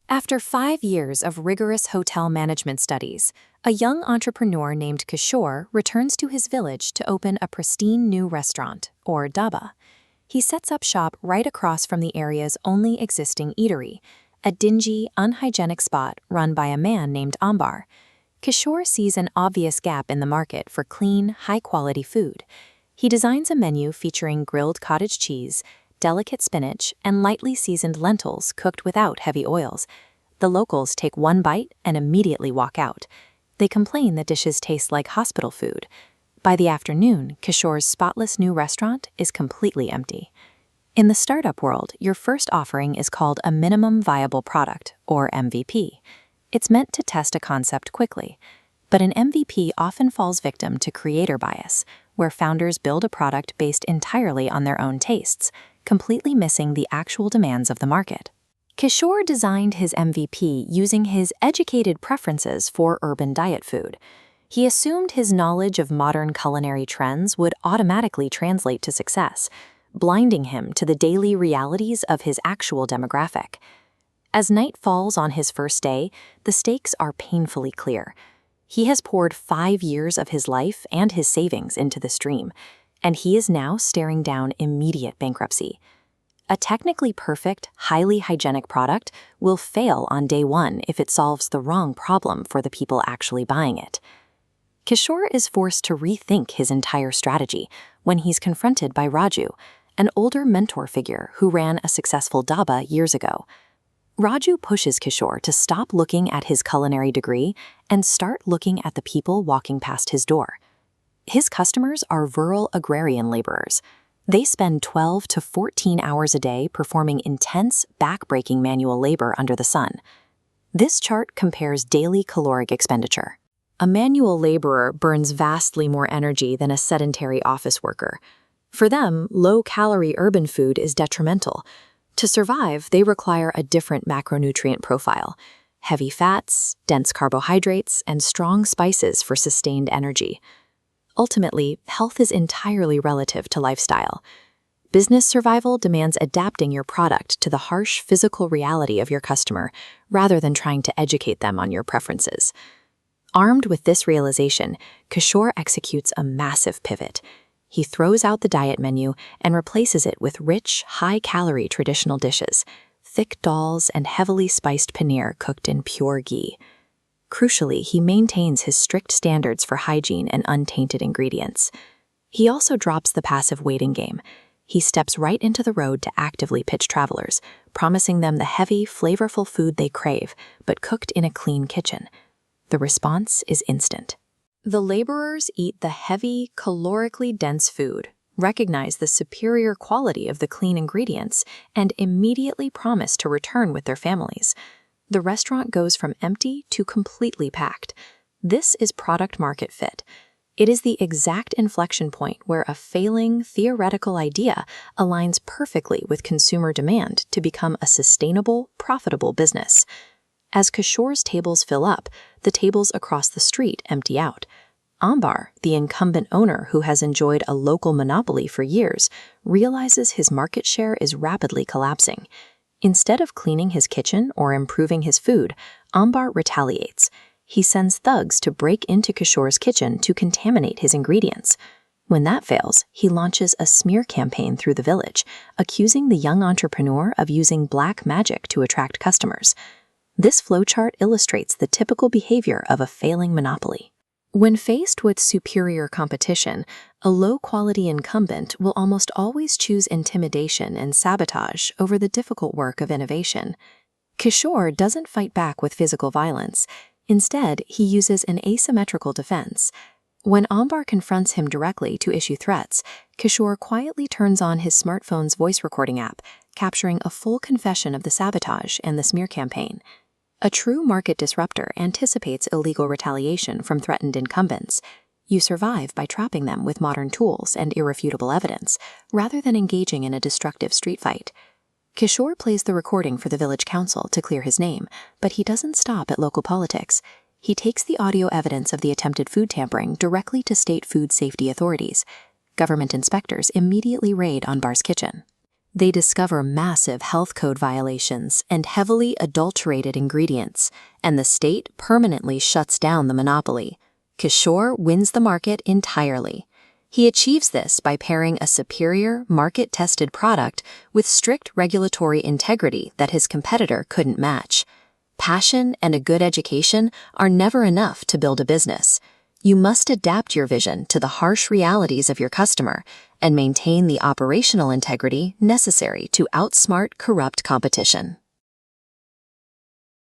After 5 years of rigorous hotel management studies, a young entrepreneur named Kishore returns to his village to open a pristine new restaurant, or dhaba. He sets up shop right across from the area's only existing eatery, a dingy, unhygienic spot run by a man named Ambar. Kishore sees an obvious gap in the market for clean, high-quality food. He designs a menu featuring grilled cottage cheese, delicate spinach, and lightly seasoned lentils cooked without heavy oils. The locals take one bite and immediately walk out. They complain the dishes taste like hospital food. By the afternoon, Kishore's spotless new restaurant is completely empty. In the startup world, your first offering is called a minimum viable product, or MVP. It's meant to test a concept quickly. But an MVP often falls victim to creator bias, where founders build a product based entirely on their own tastes, completely missing the actual demands of the market. Kishore designed his MVP using his educated preferences for urban diet food. He assumed his knowledge of modern culinary trends would automatically translate to success, blinding him to the daily realities of his actual demographic. As night falls on his first day, the stakes are painfully clear. He has poured 5 years of his life and his savings into the stream, and he is now staring down immediate bankruptcy. A technically perfect, highly hygienic product will fail on day one if it solves the wrong problem for the people actually buying it. Kishore is forced to rethink his entire strategy when he's confronted by Raju, an older mentor figure who ran a successful dhaba years ago. Raju pushes Kishore to stop looking at his culinary degree and start looking at the people walking past his door. His customers are rural agrarian laborers. They spend 12 to 14 hours a day performing intense, back-breaking manual labor under the sun. This chart compares daily caloric expenditure. A manual laborer burns vastly more energy than a sedentary office worker. For them, low-calorie urban food is detrimental. To survive, they require a different macronutrient profile: heavy fats, dense carbohydrates, and strong spices for sustained energy. Ultimately, health is entirely relative to lifestyle. Business survival demands adapting your product to the harsh physical reality of your customer rather than trying to educate them on your preferences. Armed with this realization, Kishore executes a massive pivot. He throws out the diet menu and replaces it with rich, high-calorie traditional dishes, thick dals and heavily spiced paneer cooked in pure ghee. Crucially, he maintains his strict standards for hygiene and untainted ingredients. He also drops the passive waiting game. He steps right into the road to actively pitch travelers, promising them the heavy, flavorful food they crave, but cooked in a clean kitchen. The response is instant. The laborers eat the heavy, calorically dense food, recognize the superior quality of the clean ingredients, and immediately promise to return with their families. The restaurant goes from empty to completely packed. This is product-market fit. It is the exact inflection point where a failing, theoretical idea aligns perfectly with consumer demand to become a sustainable, profitable business. As Kishore's tables fill up, the tables across the street empty out. Ambar, the incumbent owner who has enjoyed a local monopoly for years, realizes his market share is rapidly collapsing. Instead of cleaning his kitchen or improving his food, Ambar retaliates. He sends thugs to break into Kishore's kitchen to contaminate his ingredients. When that fails, he launches a smear campaign through the village, accusing the young entrepreneur of using black magic to attract customers. This flowchart illustrates the typical behavior of a failing monopoly. When faced with superior competition, a low-quality incumbent will almost always choose intimidation and sabotage over the difficult work of innovation. Kishore doesn't fight back with physical violence. Instead, he uses an asymmetrical defense. When Ambar confronts him directly to issue threats, Kishore quietly turns on his smartphone's voice recording app, capturing a full confession of the sabotage and the smear campaign. A true market disruptor anticipates illegal retaliation from threatened incumbents. You survive by trapping them with modern tools and irrefutable evidence, rather than engaging in a destructive street fight. Kishore plays the recording for the village council to clear his name, but he doesn't stop at local politics. He takes the audio evidence of the attempted food tampering directly to state food safety authorities. Government inspectors immediately raid Ambar's kitchen. They discover massive health code violations and heavily adulterated ingredients, and the state permanently shuts down the monopoly. Kishore wins the market entirely. He achieves this by pairing a superior, market-tested product with strict regulatory integrity that his competitor couldn't match. Passion and a good education are never enough to build a business. You must adapt your vision to the harsh realities of your customer and maintain the operational integrity necessary to outsmart corrupt competition.